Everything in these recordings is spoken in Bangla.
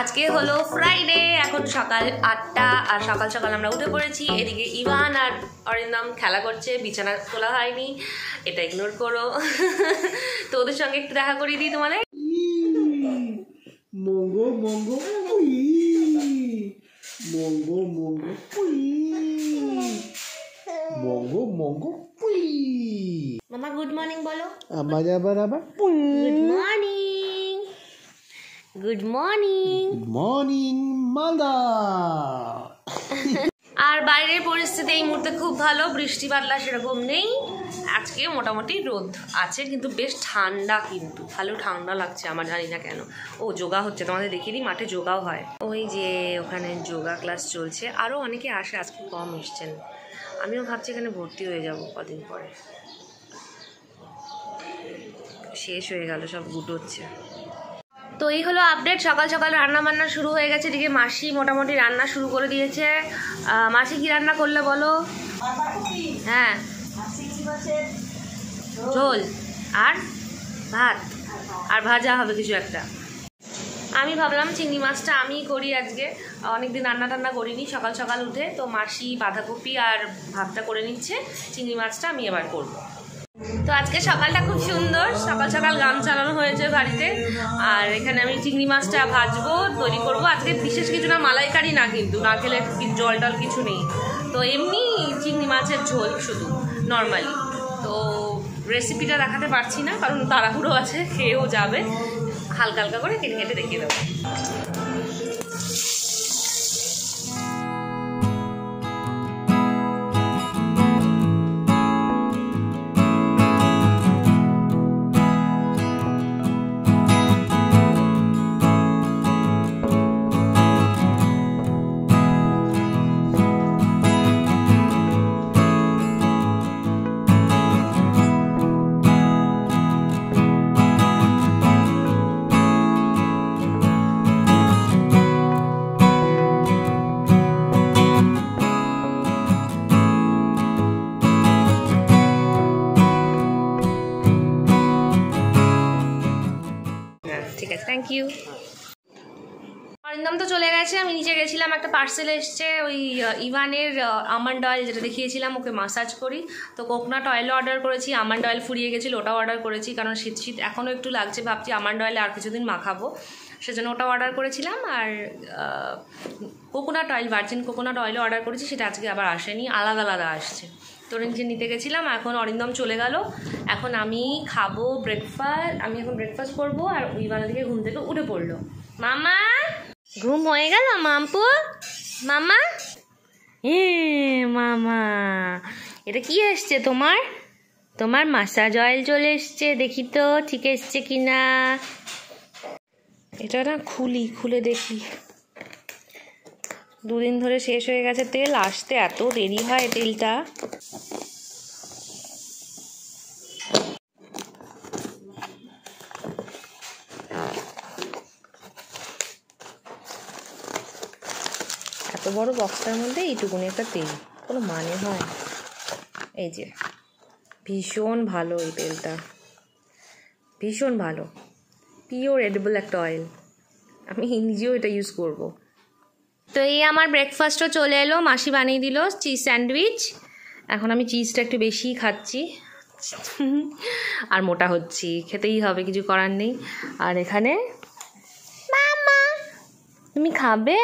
আজকে হলো ফ্রাইডে, এখন সকাল 8টা আর সকাল সকাল আমরা উঠে পড়েছি। এদিকে ইভান আর অরিন্দম খেলা করছে, বিছানা তোলা হয়নি, এটা ইগনোর করো। তো ওদের সঙ্গে একটু দেখা করিয়ে দিই তোমাদের। মঙ্গো মঙ্গো মঙ্গো মঙ্গো মঙ্গো মঙ্গো মামা গুড মর্নিং বলো। আবার আবার আবার good morning, good morning, good morning Malda. আর বাইরের পরিস্থিতি এই মুহূর্তে খুব ভালো, বৃষ্টি বাদলা সেরকম নেই। আজকে মোটামুটি রোদ আছে, কিন্তু বেশ ঠান্ডা, কিন্তু ভালো ঠান্ডা লাগছে আমার, জানি না কেন। ও যোগা হচ্ছে, তোমাদের দেখিয়ে দিই, মাঠে যোগাও হয়। ওই যে ওখানে যোগা ক্লাস চলছে, আরও অনেকে আসে, আজকে কম এসছেন। আমিও ভাবছি এখানে ভর্তি হয়ে যাব কদিন পরে। শেষ হয়ে গেল, সব গুটোচ্ছে। তো এই হলো আপডেট। সকাল সকাল রান্না বান্না শুরু হয়ে গেছে। এদিকে মাসি মোটামুটি রান্না শুরু করে দিয়েছে। মাসি কি রান্না করলে বলো? হ্যাঁ, ঝোল আর ভাত আর ভাজা হবে কিছু একটা। আমি ভাবলাম চিংড়ি মাছটা আমিই করি আজকে, অনেকদিন রান্না টান্না করিনি। সকাল সকাল উঠে তো মাসি বাঁধাকপি আর ভাতটা করে নিচ্ছে, চিংড়ি মাছটা আমি এবার করবো। তো আজকে সকালটা খুব সুন্দর, সকাল সকাল গান চালানো হয়েছে বাড়িতে। আর এখানে আমি চিংড়ি মাছটা ভাজবো, তৈরি করবো। আজকে বিশেষ কিছু না, মালাইকারি না, কিন্তু না খেলে জল টল কিছু নেই, তো এমনি চিংড়ি মাছের ঝোল শুধু নর্মালি। তো রেসিপিটা দেখাতে পারছি না, কারণ তাড়াহুড়ো আছে, খেয়েও যাবে। হালকা হালকা করে কেটে কেটে রেখে দেবো। ঠিক আছে, থ্যাংক ইউ। অরিন্দম তো চলে গেছে, আমি নিচে গেছিলাম, একটা পার্সেল এসছে ওই ইভানের আমন্ড অয়েল, যেটা দেখিয়েছিলাম ওকে মাসাজ করি। তো কোকোনাট অয়েলও অর্ডার করেছি, আমন্ড অয়েল ফুরিয়ে গেছিলো, ওটাও অর্ডার করেছি, কারণ শীত শীত এখনও একটু লাগছে, ভাবছি আমন্ড অয়েলে আর কিছুদিন মাখাবো, সেজন্য ওটাও অর্ডার করেছিলাম। আর কোকোনাট অয়েল, ভার্জিন কোকোনাট অয়েলও অর্ডার করেছি, সেটা আজকে আবার আসেনি, আলাদা আলাদা আসছে। তো নিচে নিতে গেছিলাম, এখন অরিন্দম চলে গেল। এখন আমি খাবো ব্রেকফাস্ট, আমি এখন ব্রেকফাস্ট করবো। আর ইভানের দিকে ঘুম থেকে উঠে পড়লো। মামা ঘুম হয়ে গেল মাম্পু? মামা মামা, এটা কি এসছে তোমার? তোমার মাসাজ অয়েল চলে এসছে, দেখি তো ঠিক এসছে কিনা। এটা না খুলে দেখি। দুদিন ধরে শেষ হয়ে গেছে তেল, আসতে এত দেরি হয় তেলটা। এত বড় বক্সটার মধ্যে এইটুকুনি একটা তেল, কোনো মানে হয়? এই যে ভীষণ ভালো, এই তেলটা ভীষণ ভালো, পিওর এডিবল একটা অয়েল। আমি নিজেও এটা ইউজ করব। তো এই আমার ব্রেকফাস্টও চলে এলো, মাসি বানিয়ে দিল চিজ স্যান্ডউইচ। এখন আমি চিজটা একটু বেশিই খাচ্ছি আর মোটা হচ্ছি, খেতেই হবে, কিছু করার নেই। আর এখানে মামা, তুমি খাবে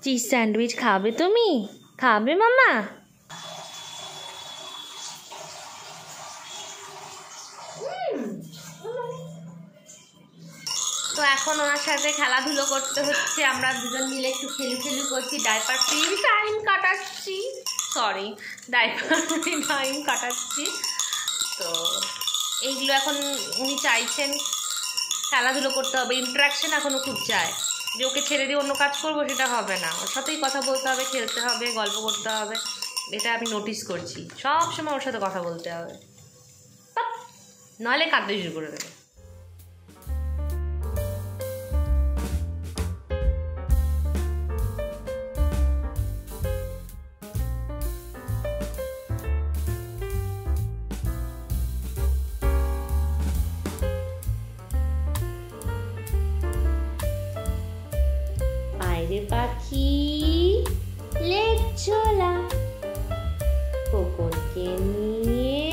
চিজ স্যান্ডউইচ? খাবে তুমি? খাবে মামা? তো এখন ওনার সাথে খেলাধুলো করতে হচ্ছে, আমরা দুজন মিলে একটু খেলু করছি, ডাইপার ফ্রি টাইম কাটাচ্ছি, টাইম কাটাচ্ছি। তো এইগুলো এখন উনি চাইছেন, খেলাধুলো করতে হবে, ইন্টারাকশন এখনও খুব চায়। যে ওকে ছেড়ে দিয়ে অন্য কাজ করবো সেটা হবে না, ওর সাথেই কথা বলতে হবে, খেলতে হবে, গল্প করতে হবে। এটা আমি নোটিস করছি, সব সময় ওর সাথে কথা বলতে হবে, নাহলে কাঁদতে শুরু করে দেবে। পাখি লেজ ঝোলা, খোকনকে নিয়ে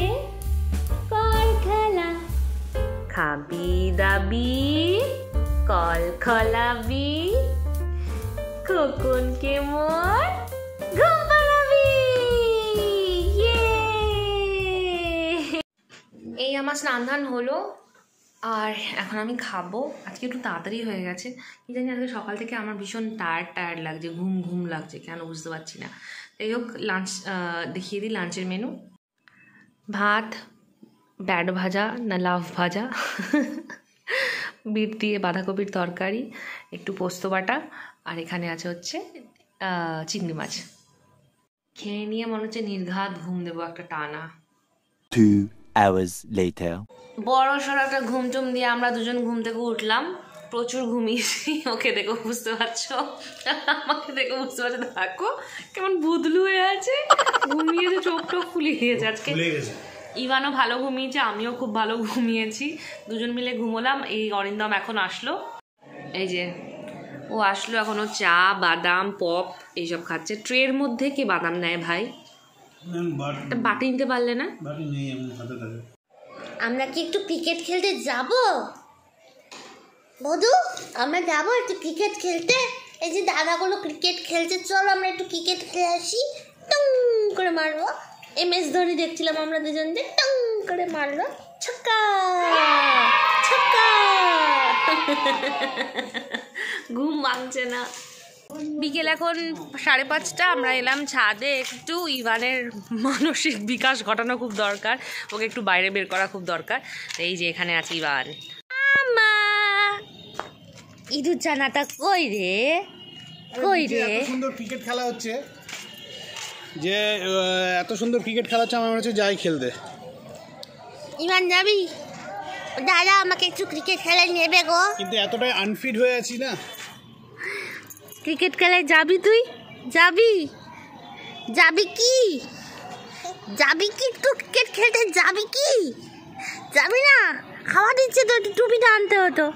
কল খেলা, খাবি দাবি কল খোলাবি, খোকনকে মোর ঘুম পাড়াবি। এই আমার স্নান ধান হলো, আর এখন আমি খাবো। আজকে একটু তাড়াতাড়ি হয়ে গেছে, কি জানি আজকে সকাল থেকে আমার ভীষণ টায়ার্ড লাগছে, ঘুম ঘুম লাগছে, কেন বুঝতে পারছি না। যাই হোক, লাঞ্চ দেখিয়ে দিই। লাঞ্চের মেনু: ভাত, ব্যাড ভাজা না লাভ ভাজা, বিট দিয়ে বাঁধাকপির তরকারি, একটু পোস্ত বাটা, আর এখানে আছে হচ্ছে চিংড়ি মাছ। খেয়ে নিয়ে মনে হচ্ছে নির্ঘাত ঘুম দেবো একটা টানা। 2 hours later. বড় সড়ো একটা ঘুম টুম দিয়ে আমরা দুজন ঘুম থেকে উঠলাম। প্রচুর ঘুমিয়েছি, ওকে দেখো বুঝতে পারছো, আমাকে দেখো বুঝতে পারছো। দেখো কেমন বুদলু হয়ে আছে, ঘুমিয়েছে, চোখ টোক ফুলিয়ে গেছে আজকে। ইভানও ভালো ঘুমিয়েছে, আমিও খুব ভালো ঘুমিয়েছি, দুজন মিলে ঘুমোলাম। এই অরিন্দম এখন আসলো, এই যে ও আসলো, এখনও চা বাদাম পপ এইসব খাচ্ছে। ট্রের মধ্যে কে বাদাম নেয় ভাই? একটা বাটি নিতে পারলে না? আমরা কি একটু ক্রিকেট খেলতে যাব বধু? আমরা যাবো একটু ক্রিকেট খেলতে। এই যে দাদাগুলো ক্রিকেট খেলছে, চলো আমরা একটু ক্রিকেট খেলে আসি। টং করে মারবো। MS ধোনি দেখছিলাম আমরা দুজন, যে টং করে মারলো, ছক্কা ছক্কা। ঘুম ভাঙছে না। বিকেল এখন 5:30, আমরা এলাম ছাদে। একটু ইভানের মানসিক বিকাশ ঘটানো খুব দরকার, ওকে একটু বাইরে বের করা খুব দরকার। এই যে এখানে আছে ইভান। আমা ইঁদুর জানাটা কই রে, কই রে? এত সুন্দর ক্রিকেট খেলা হচ্ছে, যে এত সুন্দর ক্রিকেট খেলা হচ্ছে, আমার মনে হচ্ছে যাই খেলতে। ইমান যাবি? দাদা আমাকে একটু ক্রিকেট খেলায় নেবে গো। কিন্তু এতটাই আনফিট হয়ে আছি না। ক্রিকেট খেলায় যাবি তুই? যাবি? যাবি কি? যাবি কি একটু ক্রিকেট খেলতে? যাবি কি? যাবি না? খাওয়া দিচ্ছে তো, একটু টুপিটা আনতে হতো।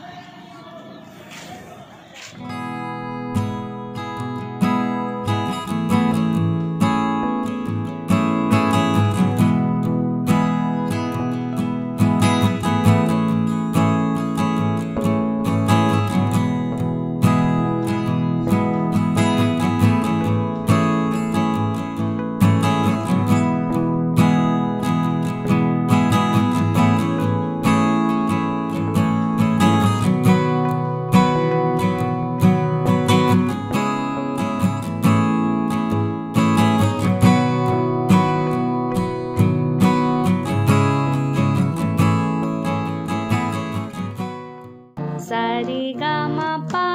সারে গামা পা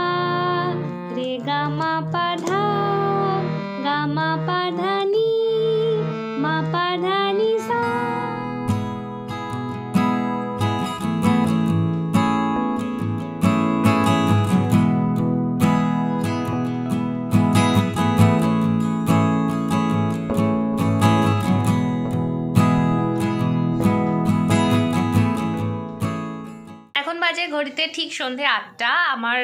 রে গামা পাধা, গামা পাধানি মা পাধানি সা। বাজে ঘড়িতে ঠিক সন্ধে 8টা। আমার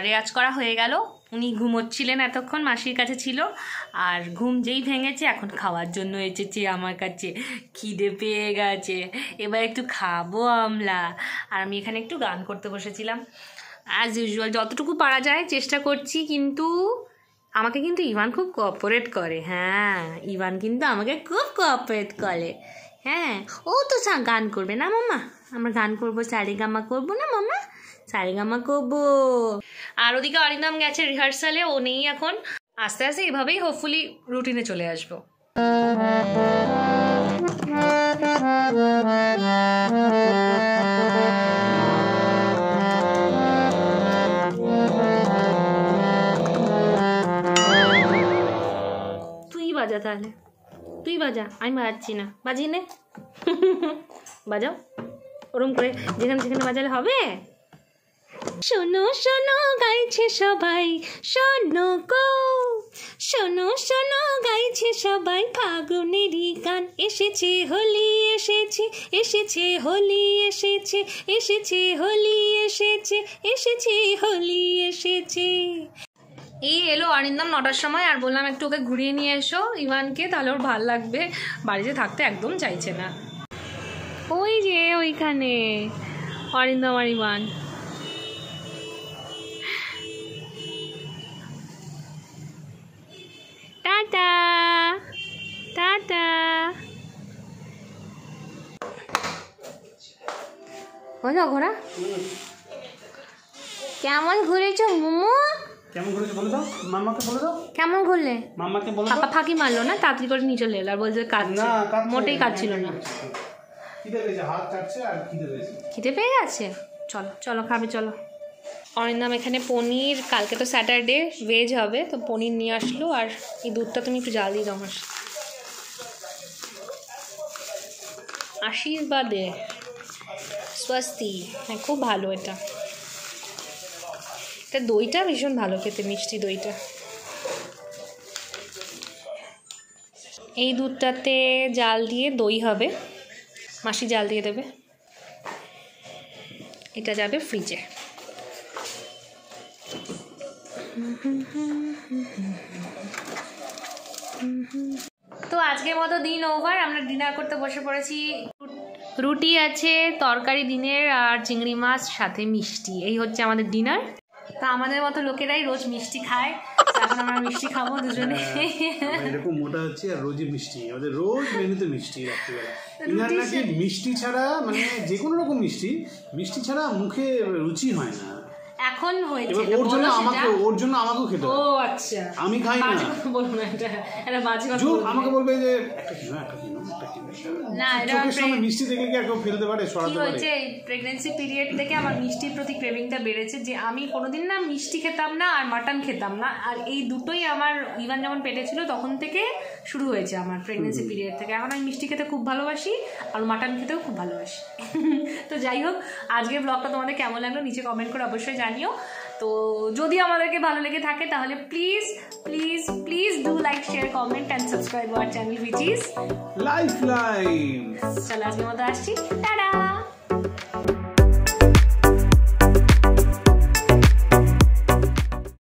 রেয়াজ করা হয়ে গেল। উনি ঘুমোচ্ছিলেন, এতক্ষণ মাসির কাছে ছিল, আর ঘুম যেই ভেঙেছে এখন খাওয়ার জন্য এসেছে আমার কাছে। খিদে পেয়ে গেছে, এবার একটু খাবো আমরা। আর আমি এখানে একটু গান করতে বসেছিলাম, অ্যাজ ইউজুয়াল যতটুকু পারা যায় চেষ্টা করছি। কিন্তু আমাকে কিন্তু ইভান খুব কোঅপারেট করে। হ্যাঁ, ইভান কিন্তু আমাকে খুব কোঅপারেট করে। হ্যাঁ, ও তো গান করবে না মামা, আমরা গান করবো, সারেগামা করবো না মামা, সারেগামা করবো। আর ওদিকে অরিন্দম গেছে রিহার্সালে, ও নেই এখন। আস্তে আস্তে এভাবেই হোপফুলি রুটিনে চলে আসবো। তুই বাজা তাহলে, তুই বাজা, আমি বাজাচ্ছি না। বাজিয়ে নে, বাজাও ওরম করে, যেখানে যেখানে বাজালে হবে। শোনো শোনো গাইছে সবাই, শোনো গো, শোনো শোনো গাইছে সবাই, ফাগুনেরই গান এসেছে, হোলি এসেছে, এসেছে হোলি এসেছে, এসেছে হোলি এসেছে, এসেছে হোলি এসেছে। এই এলো অরিন্দম 9টার সময়, আর বললাম একটু ওকে ঘুরিয়ে নিয়ে এসো ইভানকে, তাহলে ওর ভাল লাগবে, বাড়িতে থাকতে একদম চাইছে না। ওই যে ওইখানে অরিন্দম আর ইভান। Tata tata. বলো ঘোড়া কেমন ঘুরেছো মোমো? কেমন ঘুরেছো বলে দাও, মাম্মাকে বলে দাও। কেমন ঘুরলে? মাম্মাকে বলে পাপা ফাঁকি মারলো না, তাড়াতাড়ি করে নিয়ে চলে এলো আর বলছে কাজ না, কাঁদছে মোটেই না, কাজ ছিল না। খিদে পেয়েছে, হাত চাটছে আর খিদে পেয়েছে। খিদে পেয়ে গেছে, চলো চলো খাবে চলো। অরিন্দম এখানে পনির, কালকে তো স্যাটারডে ভেজ হবে, তো পনির নিয়ে আসলো, আর এই দুধটা তুমি একটু জাল দিয়ে দাও আমার। আশীর্বাদে স্বস্তি, হ্যাঁ খুব ভালো এটা। এটা দইটা ভীষণ ভালো খেতে, মিষ্টি দইটা। এই দুধটাতে জাল দিয়ে দই হবে, মাসি জাল দিয়ে দেবে। এটা যাবে ফ্রিজে। তো আজকের মতো দিন ওভার, আমরা ডিনার করতে বসে পড়েছি। রুটি আছে, তরকারি দিনের, আর চিংড়ি মাছ সাথে মিষ্টি, এই হচ্ছে আমাদের ডিনার। তা আমাদের মতো লোকেরাই রোজ মিষ্টি খায়, এখন আমরা মিষ্টি খাবো দুজনে। এরকম মোটা হচ্ছে আর রোজই মিষ্টি, আমাদের রোজ মেনুতে মিষ্টি রাত্রিবেলা। ইনার নাকি মিষ্টি ছাড়া, মানে যে কোনো রকম মিষ্টি ছাড়া মুখে রুচি হয় না। এখন হয়েছে ওর জন্য আমাকেও খেতে হয়। ও আচ্ছা, আমি খাই না, বলবো না, এটা বাজে কথা। আমাকে বলবে যে একটা কিনো না, এটা চোখের সামনে মিষ্টি দেখে কি আর কেউ ফেলতে পারে, সরাতে কি পারে? হয়েছে, প্রেগনেন্সি পিরিয়ড থেকে আমার মিষ্টির প্রতি ক্রেভিংটা বেড়েছে, যে আমি কোনোদিন না মিষ্টি খেতাম না আর মাটন খেতাম না, আর এই দুটোই আমার ইভান যখন পেটে ছিল তখন থেকে শুরু হয়েছে আমার প্রেগনেন্সি পিরিয়ড থেকে। এখন আমি মিষ্টি খেতে খুব ভালোবাসি আর মাটন খেতেও খুব ভালোবাসি। তো যাই হোক, আজকের ব্লগটা তোমাদের কেমন লাগলো নিচে কমেন্ট করে অবশ্যই জানিও। তো যদি আমাদেরকে ভালো লেগে থাকে তাহলে please please please do like, share, comment and subscribe our channel, which is life. চলো আজকের মতো আসছি, টাটা।